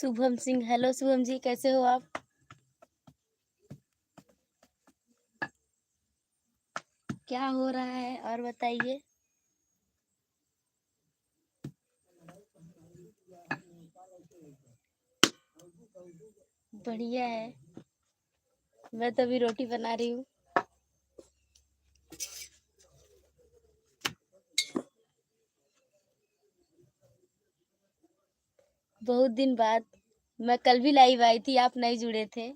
Shubham Singh, hello Shubham ji, कैसे हो आप? क्या हो रहा है और बताइए। बढ़िया है। मैं तो अभी रोटी बना रही हूँ। बहुत दिन बाद। मैं कल भी लाइव आई थी, आप नहीं जुड़े थे।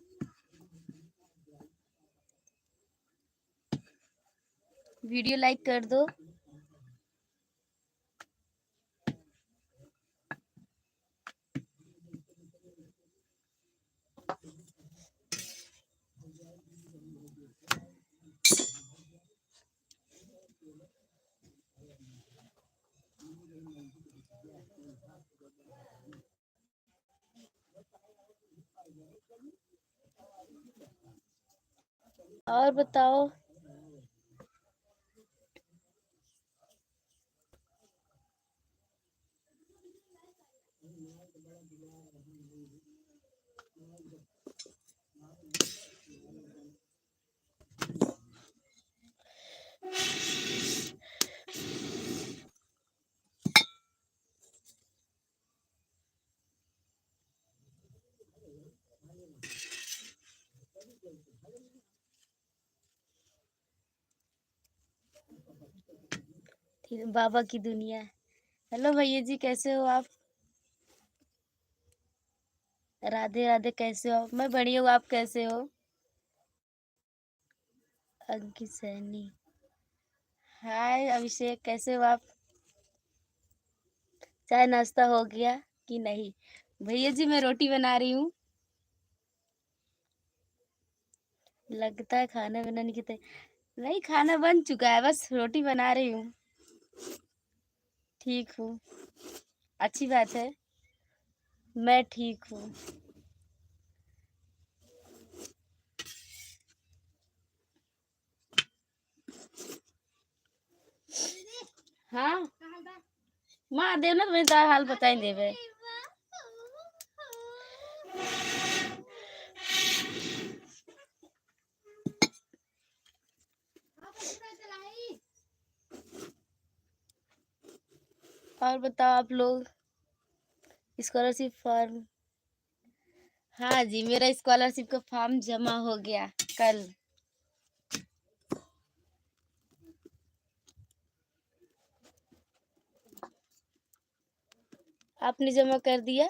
वीडियो लाइक कर दो। और बताओ। बाबा की दुनिया। हेलो भैया जी, कैसे हो आप? राधे राधे, कैसे हो? मैं बढ़िया हूँ, आप कैसे हो? अंकित सैनी। हाय अभिषेक, कैसे हो आप? चाय नाश्ता हो गया कि नहीं? भैया जी, मैं रोटी बना रही हूँ। लगता है खाना बनाने की नहीं, खाना बन चुका है, बस रोटी बना रही हूँ। ठीक हूँ। अच्छी बात है। मैं ठीक हूँ। हाँ माँ देव ना, तुम्हें तार हाल बताई देवे। और बताओ आप लोग। Scholarship form. हाँ जी, मेरा स्कॉलरशिप का फॉर्म जमा हो गया कल। आपने जमा कर दिया?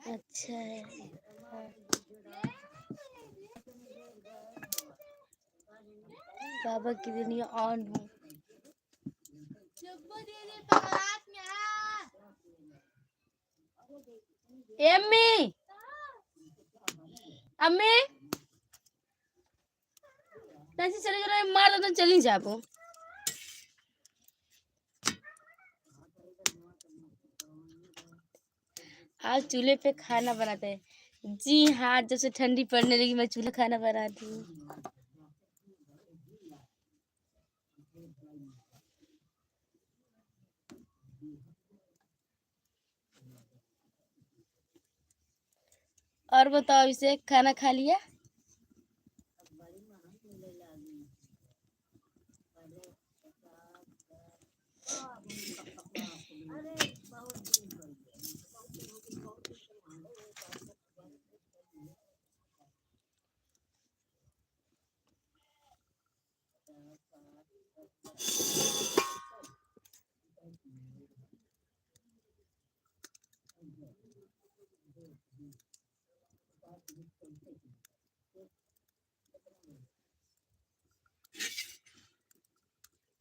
अच्छा है। हाँ। बाबा की दुनिया ऑन हूँ। एम्मी, अम्मी, कैसे चले जा रहे? मार दो तो चली जाबो। आज चूल्हे पे खाना बनाते हैं। जी हाँ, जब से ठंडी पड़ने लगी मैं चूल्हे खाना बनाती हूँ। और बताओ, इसे खाना खा लिया?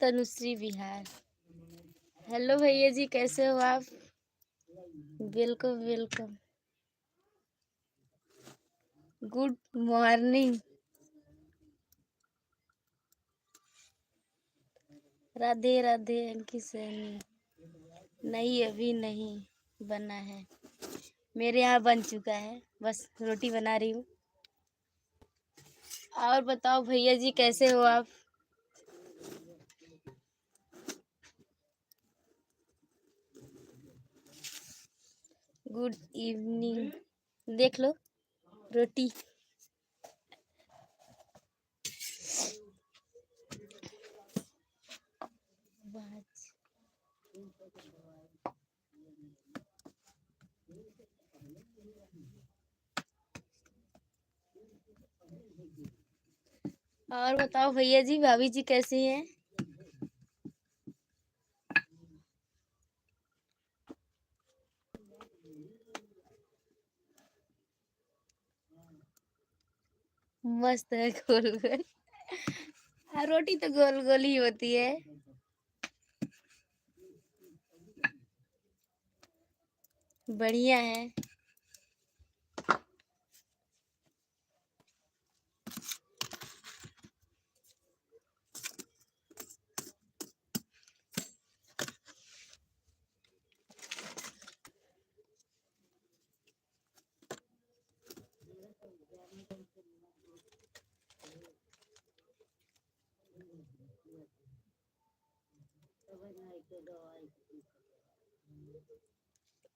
तनुश्री बिहार। हेलो भैया जी, कैसे हो आप? Welcome welcome. Good morning. Radhe Radhe Ankit Saini. नहीं अभी नहीं बना है, मेरे यहाँ बन चुका है, बस रोटी बना रही हूँ। और बताओ भैया जी कैसे हो आप? Good evening. देख लो रोटी। और बताओ भैया जी भाभी जी कैसी हैं? मस्त है गोल गोल। हाँ, रोटी तो गोल गोल ही होती है। बढ़िया है।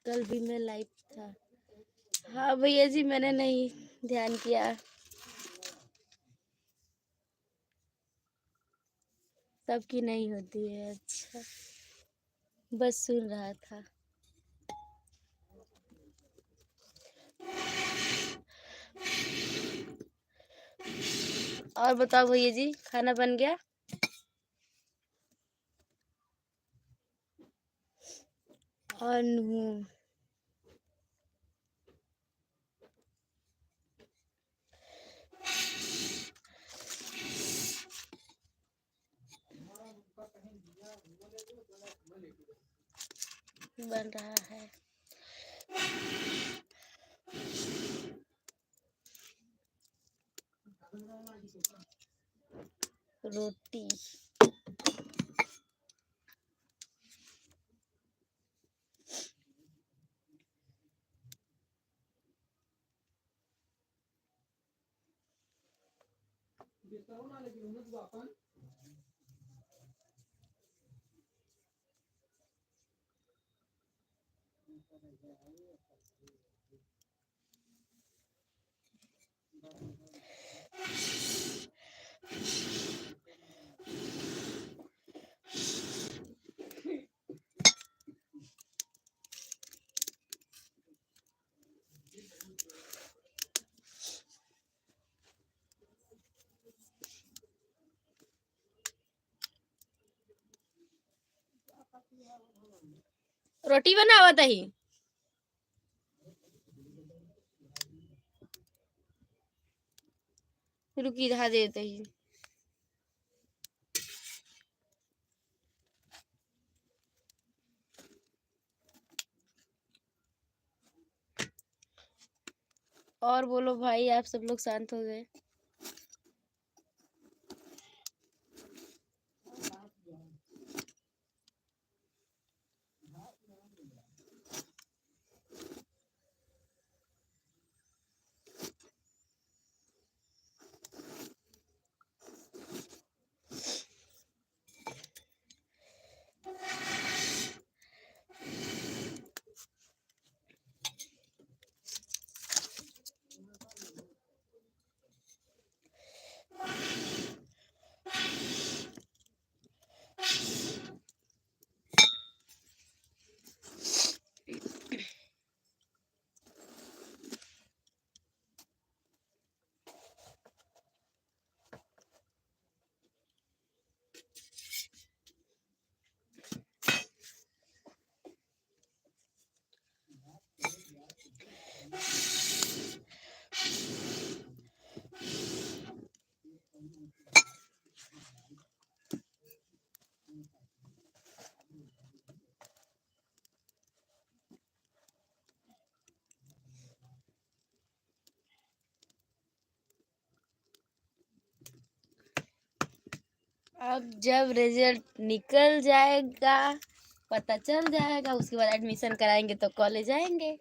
कल भी मैं लाइव था। हाँ भैया जी मैंने नहीं ध्यान किया। सबकी नहीं होती है, अच्छा बस सुन रहा था। और बताओ भैया जी खाना बन गया? और बन रहा है। रोटी। रोटी बनावत ही। रुकी धा देते ही। और बोलो भाई आप सब लोग शांत हो गए? अब जब रिजल्ट निकल जाएगा पता चल जाएगा, उसके बाद एडमिशन कराएंगे तो कॉलेज आएंगे।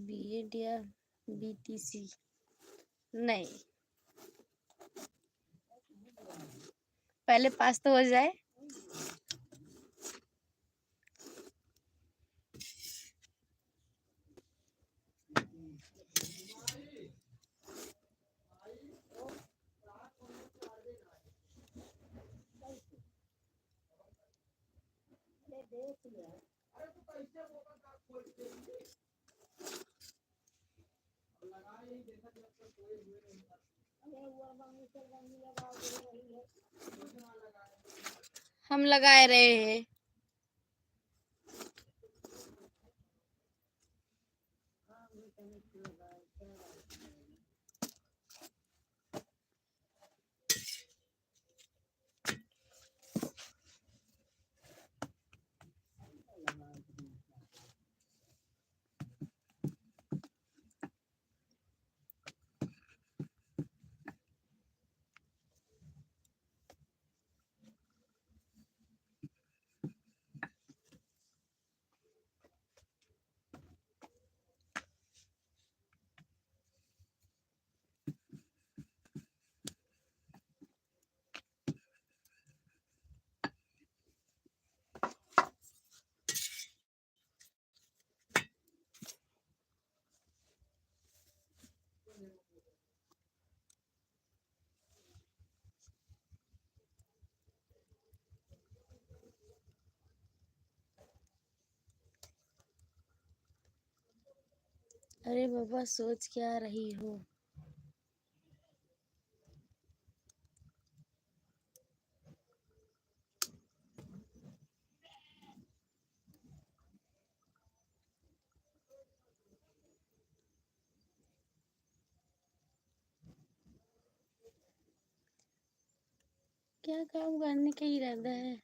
बीएड या बीटीसी नहीं, पहले पास तो हो जाए। हम लगाए रहे हैं। अरे बाबा सोच क्या रही हो? क्या काम करने का इरादा है?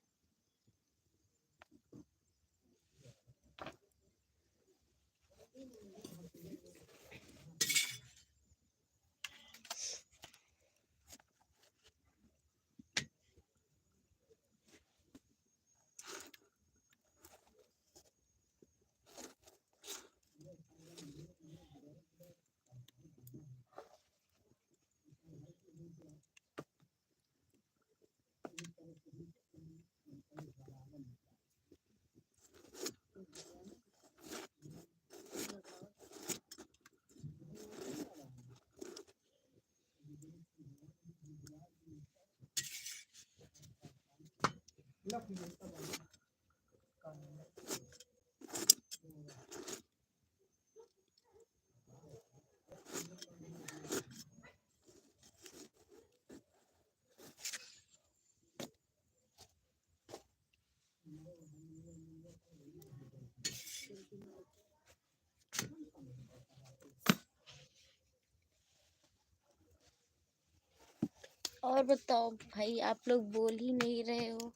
और बताओ भाई, आप लोग बोल ही नहीं रहे हो।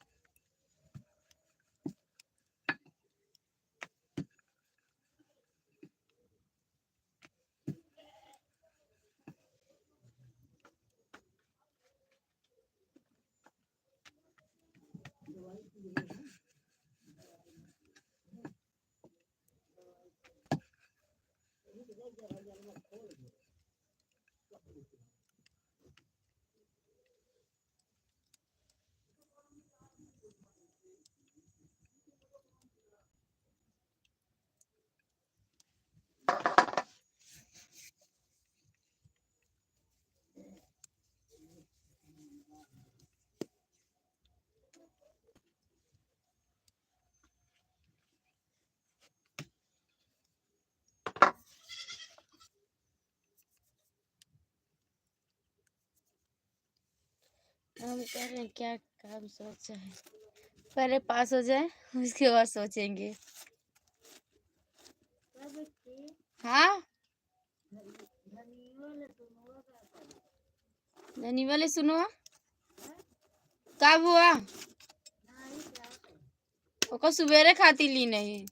हम कह रहे हैं क्या काम सोचा है, पहले पास हो जाए उसके बाद सोचेंगे। हाँ, धनी वाले सुनो, कब हुआ ओको सुबेरे खाती ली नहीं।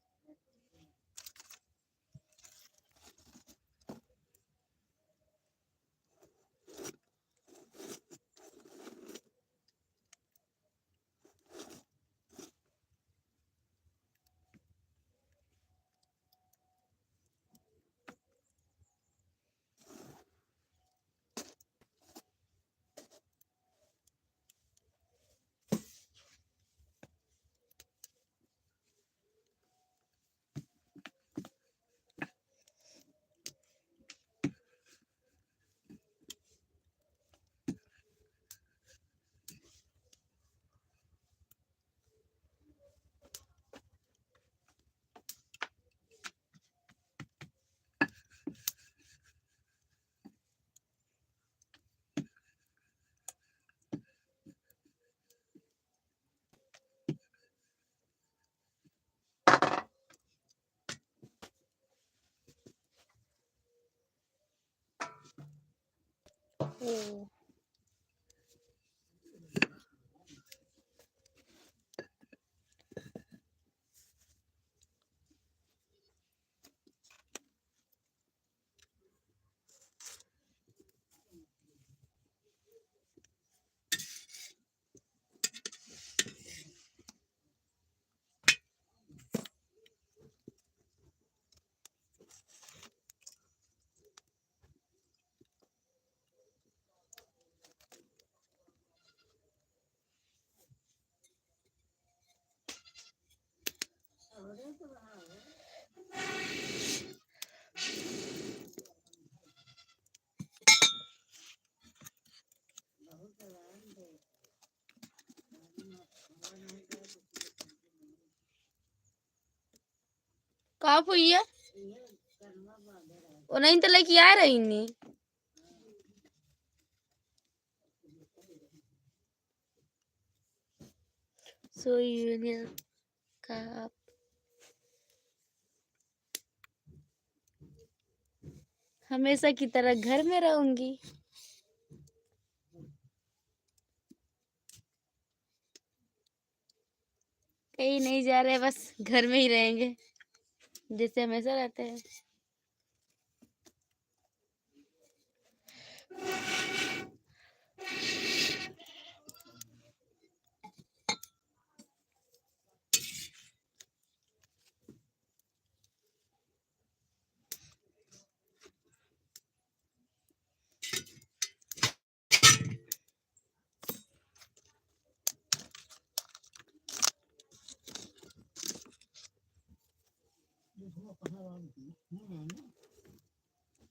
ओ, कब हुई है वो, नहीं तो लेके आ रही नहीं। सो यूनियन का आप हमेशा की तरह घर में रहूंगी। कहीं नहीं जा रहे, बस घर में ही रहेंगे जैसे हमेशा रहते हैं।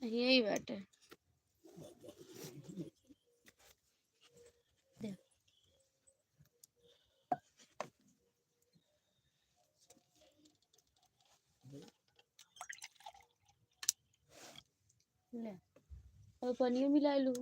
यही बात है। ले, और पनियो मिला लू।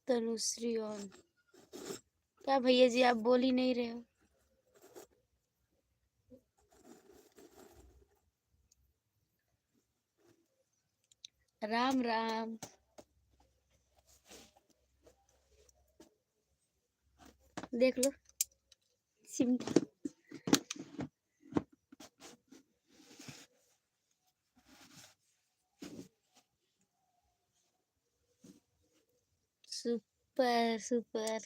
तनुश्री ऑन। क्या भैया जी आप बोल ही नहीं रहे हो? राम राम। देख लो चिमटा। Super super.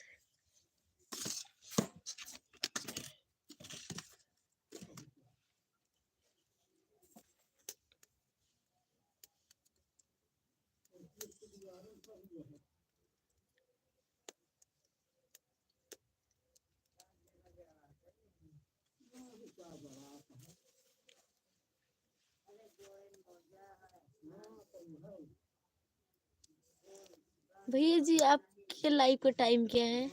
भैया जी आपके लाइव का टाइम क्या है?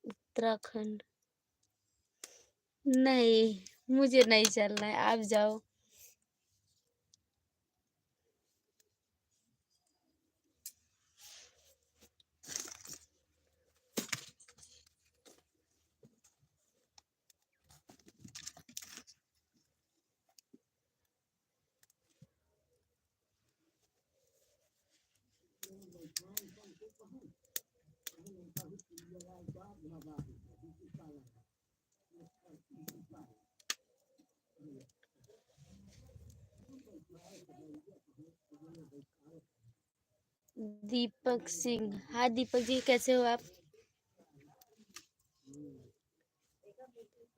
उत्तराखंड। नहीं मुझे नहीं चलना है, आप जाओ। दीपक सिंह। हाँ दीपक जी कैसे हो आप?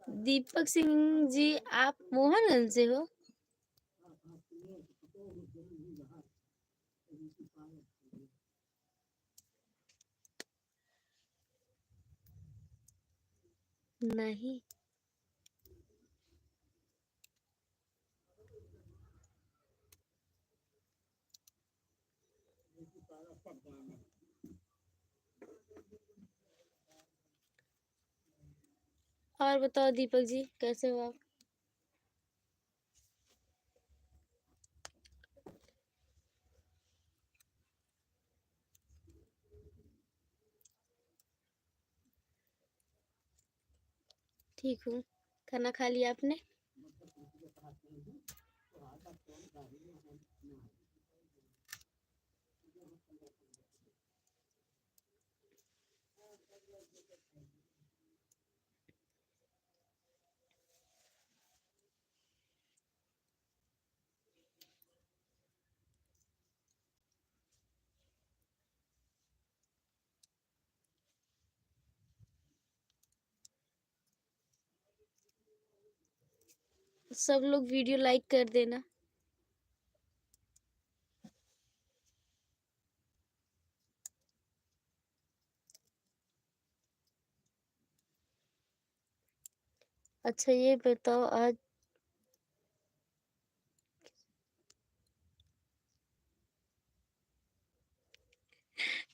दीपक सिंह जी आप मोहनगंज से हो? नहीं। और बताओ दीपक जी कैसे हो आप? ठीक हूँ। खाना खा लिया आपने? सब लोग वीडियो लाइक कर देना। अच्छा ये बताओ आज।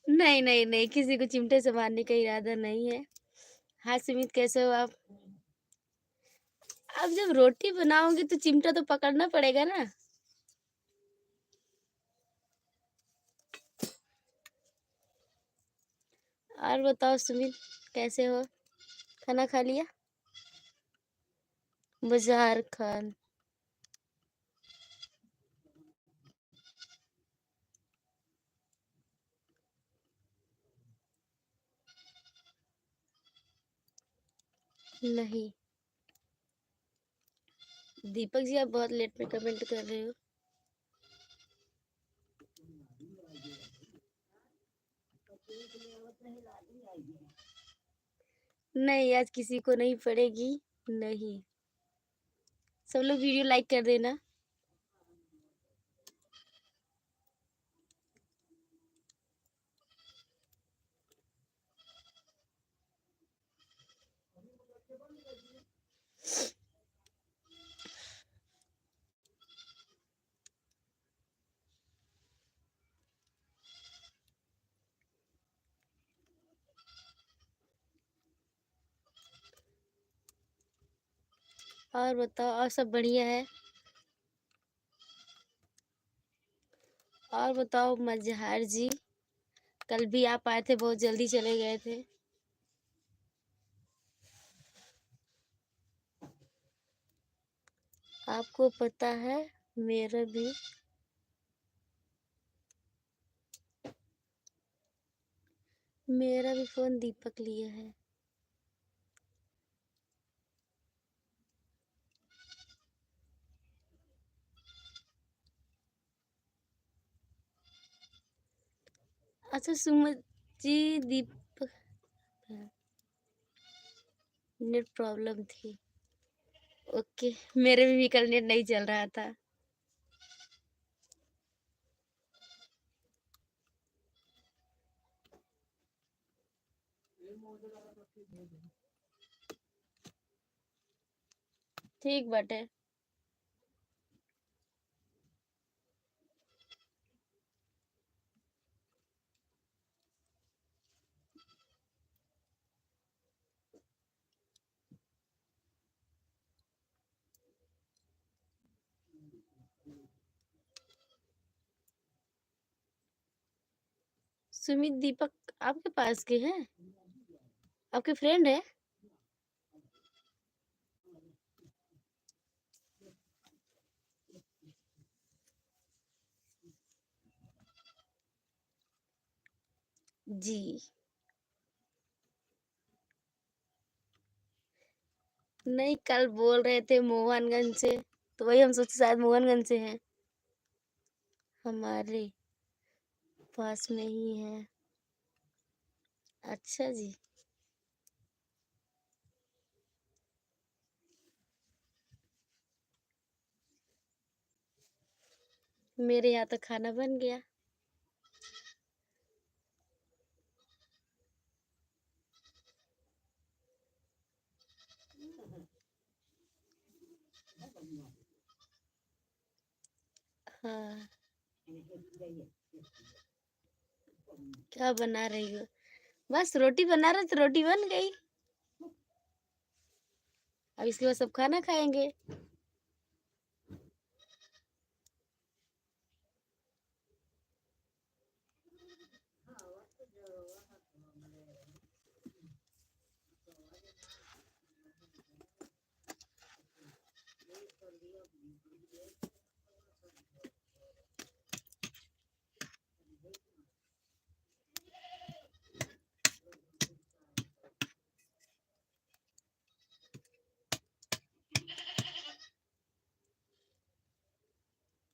नहीं नहीं नहीं किसी को चिमटे से मारने का इरादा नहीं है। हाँ सुमित कैसे हो आप? अब जब रोटी बनाओगे तो चिमटा तो पकड़ना पड़ेगा ना। और बताओ सुमित कैसे हो? खाना खा लिया? बाजार खान। नहीं। दीपक जी आप बहुत लेट में कमेंट कर रहे हो। नहीं आज किसी को नहीं पड़ेगी। नहीं। सब लोग वीडियो लाइक कर देना। और बताओ और सब बढ़िया है? और बताओ मजहार जी, कल भी आप आए थे, बहुत जल्दी चले गए थे। आपको पता है मेरा भी फोन दीपक लिया है। अच्छा सुमित जी, दीपक नेट प्रॉब्लम थी। ओके, मेरे भी कल नेट नहीं चल रहा था। ठीक बाटे। सुमित दीपक आपके पास के हैं? आपके फ्रेंड है? जी नहीं, कल बोल रहे थे मोहनगंज से, तो वही हम सोचे शायद मोहनगंज से हैं। हमारे पास में ही है। अच्छा जी। मेरे यहाँ तो खाना बन गया। हाँ, क्या बना रही हो? बस रोटी बना रहे तो रोटी बन गई। अब इसके बाद सब खाना खाएंगे।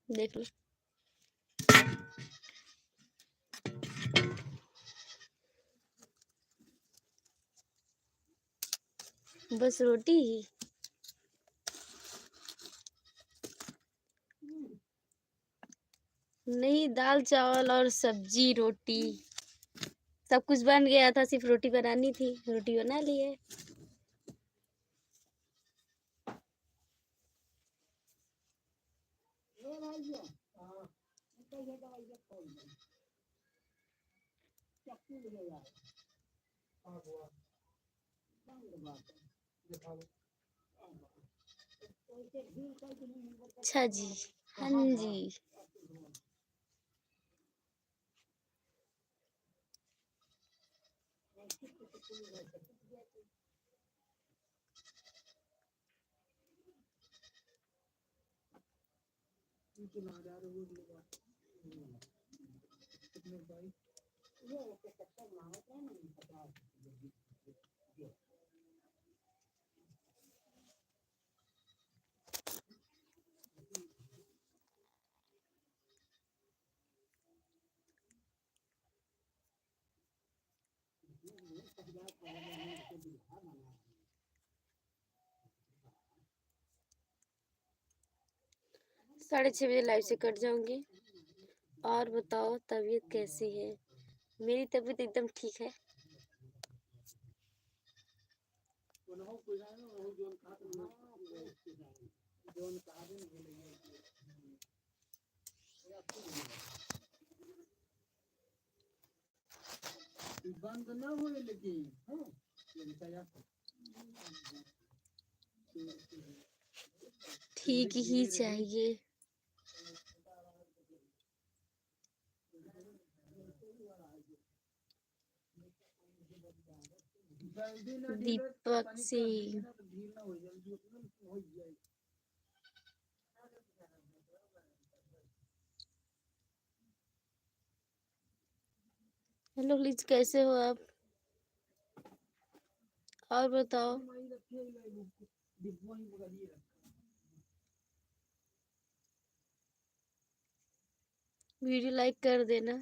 देख लो। बस रोटी ही? नहीं, दाल चावल और सब्जी रोटी सब कुछ बन गया था, सिर्फ रोटी बनानी थी, रोटी बना ली है। अच्छा जी। हाँ जी। साढ़े 6 बजे लाइव से कट जाऊंगी। और बताओ तबीयत कैसी है? मेरी तबीयत एकदम ठीक है। बंद ना हो लेकिन ठीक ही चाहिए। दीपक सिंह। हेलो लीज, कैसे हो आप? और बताओ। वीडियो लाइक कर देना।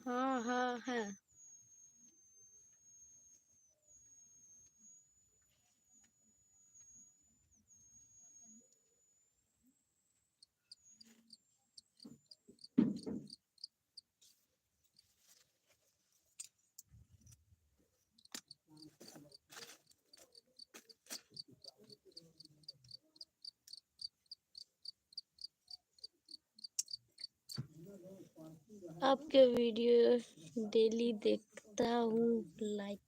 हाँ हाँ है। आपके वीडियो डेली देखता हूँ, लाइक।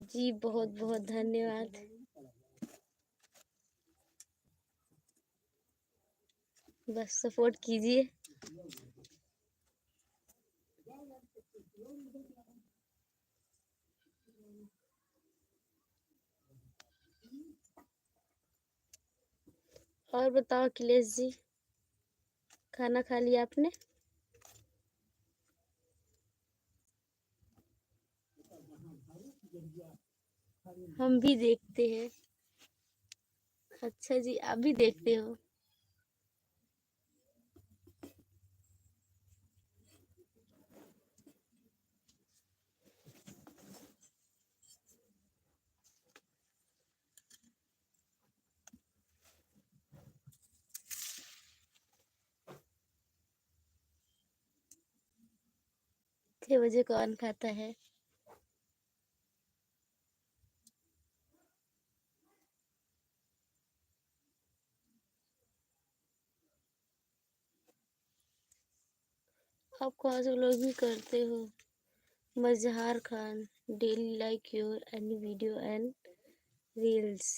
जी बहुत बहुत धन्यवाद। बस सपोर्ट कीजिए। और बताओ अखिलेश जी, खाना खा लिया आपने? हम भी देखते हैं। अच्छा जी, आप भी देखते हो? कितने बजे कौन खाता है? आप कौन से लोग भी करते हो? Mazhar Khan, daily like your any video and reels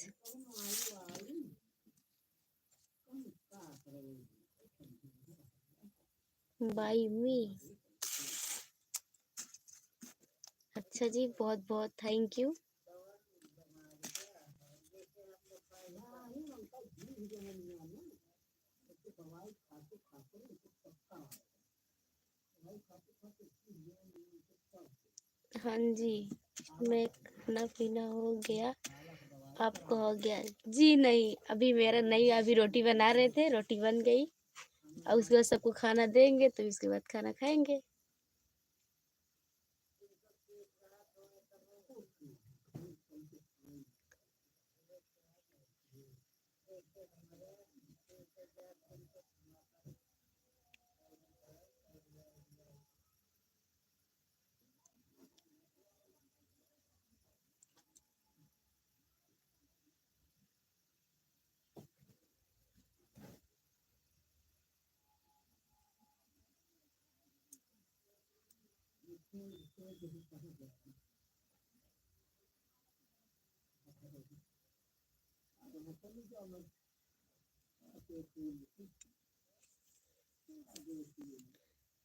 by me. अच्छा जी, बहुत बहुत थैंक यू। हाँ जी, मैं खाना पीना हो गया। आपको हो गया? जी नहीं, अभी मेरा नहीं, अभी रोटी बना रहे थे, रोटी बन गई। और उसके बाद सबको खाना देंगे तो इसके बाद खाना खाएंगे।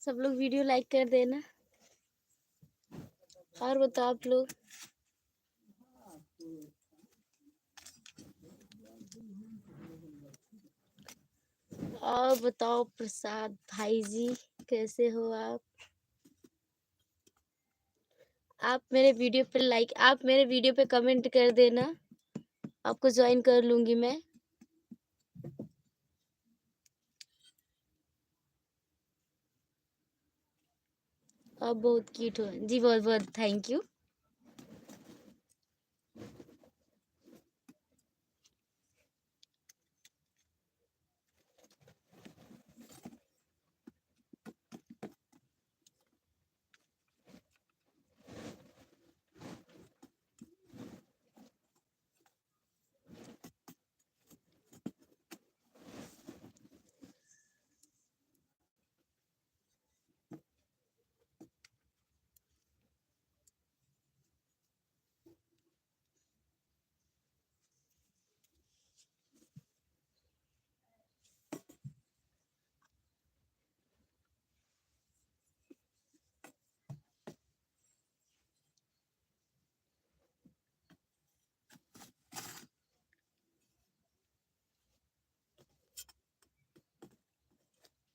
सब लोग वीडियो लाइक कर देना। और बताओ आप लोग। और बताओ प्रसाद भाई जी, कैसे हो आप? आप मेरे वीडियो पे कमेंट कर देना, आपको ज्वाइन कर लूंगी मैं। आप बहुत क्यूट हो जी, बहुत बहुत थैंक यू।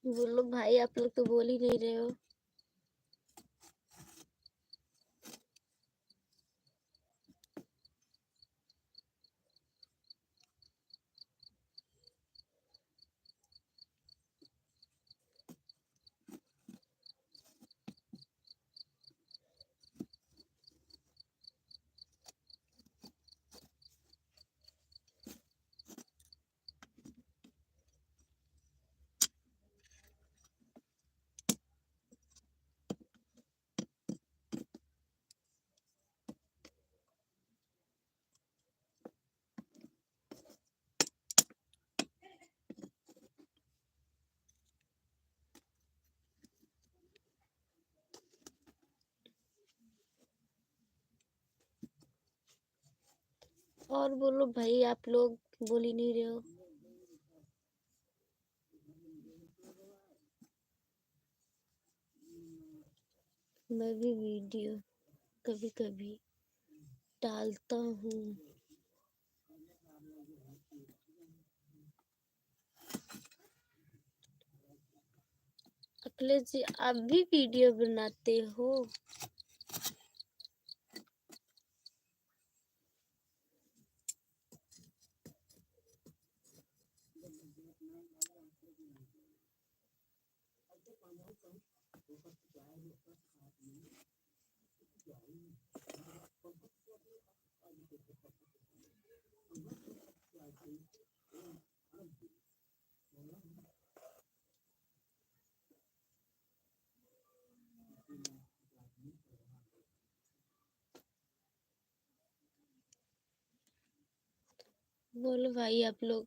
बोलो भाई, आप लोग तो बोल ही नहीं रहे हो। और बोलो भाई, आप लोग बोल ही नहीं रहे हो। मैं भी वीडियो कभी कभी डालता हूँ। अखिलेश जी, आप भी वीडियो बनाते हो? बोलो भाई, आप लोग।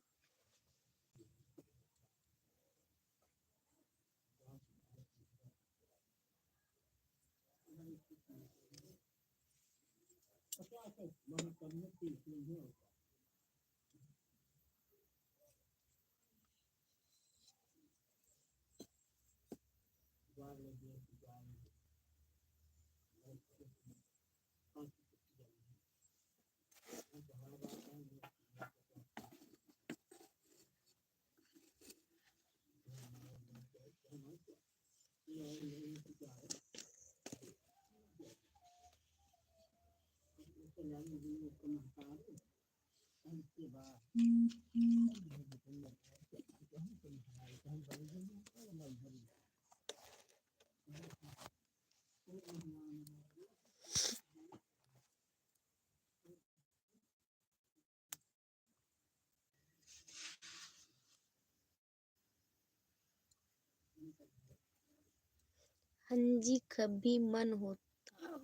हाँ जी, कभी मन होता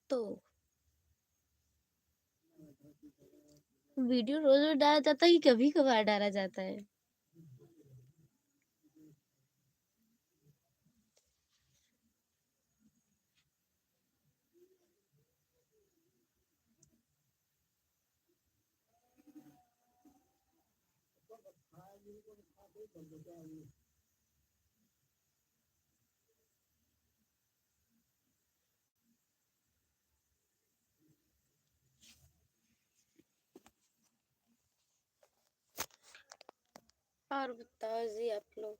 तो। वीडियो रोज रोज डाला जाता है कि कभी कभार डाला जाता है? और बताओ जी आप लोग।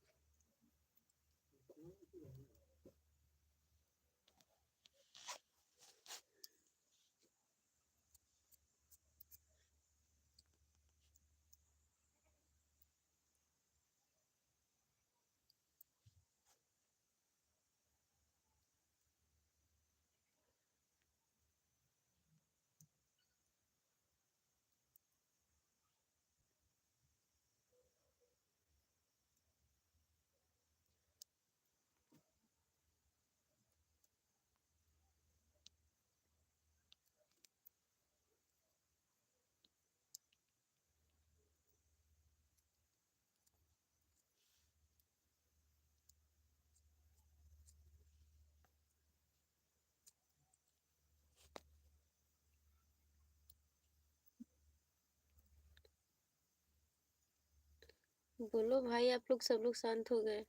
बोलो भाई, आप लोग सब लोग शांत हो गए?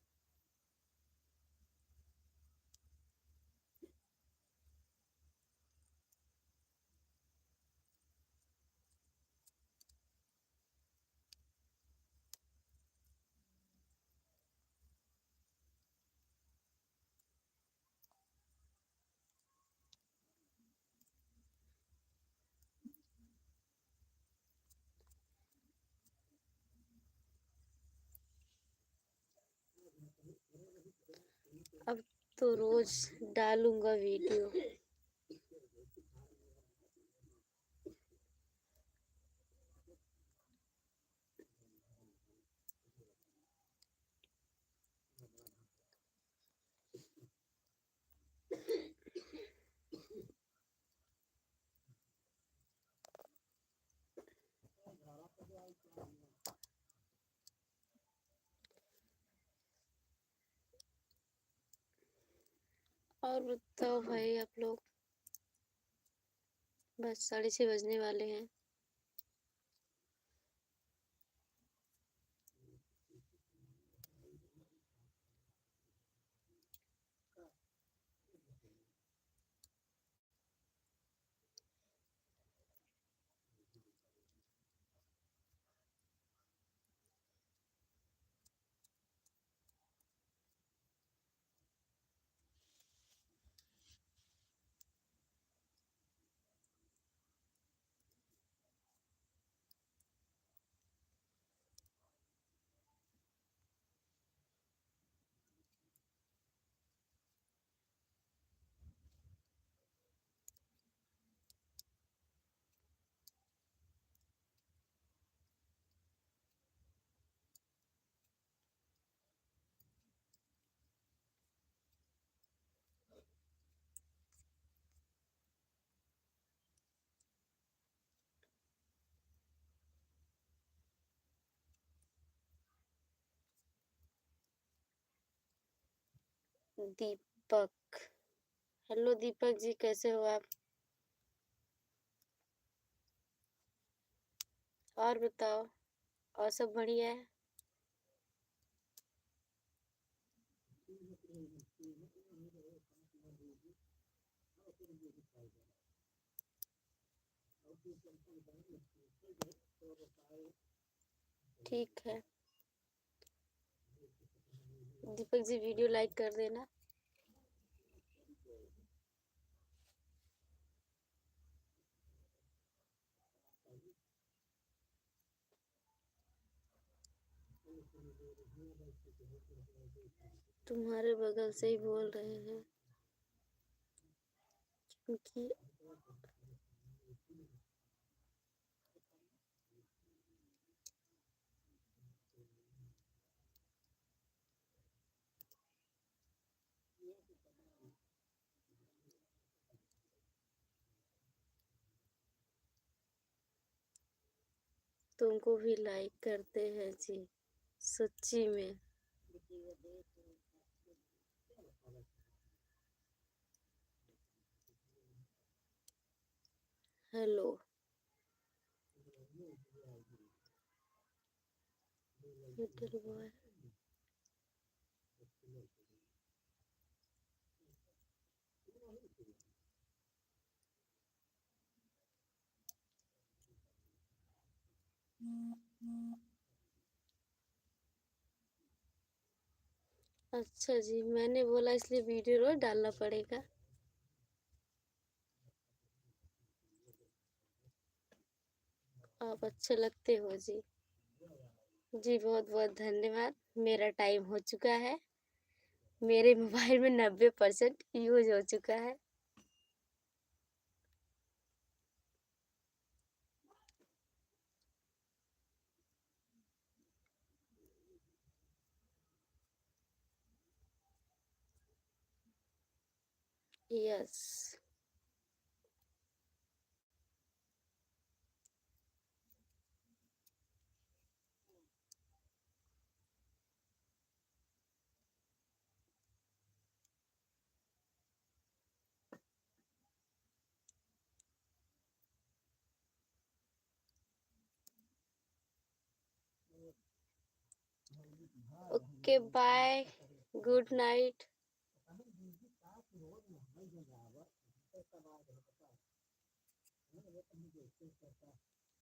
अब तो रोज डालूंगा वीडियो। और बताओ भाई आप लोग। बस 6:30 बजने वाले हैं। दीपक, हेलो दीपक जी, कैसे हो आप? और बताओ, और सब बढ़िया है? ठीक है दीपक जी, वीडियो लाइक कर देना। तुम्हारे बगल से ही बोल रहे हैं क्योंकि तुमको भी लाइक करते हैं जी, सच्ची में। Hello little boy. अच्छा जी, मैंने बोला इसलिए वीडियो रोज डालना पड़ेगा। आप अच्छे लगते हो जी। जी बहुत बहुत धन्यवाद। मेरा टाइम हो चुका है। मेरे मोबाइल में 90% यूज हो चुका है। Yes. Okay bye, good night.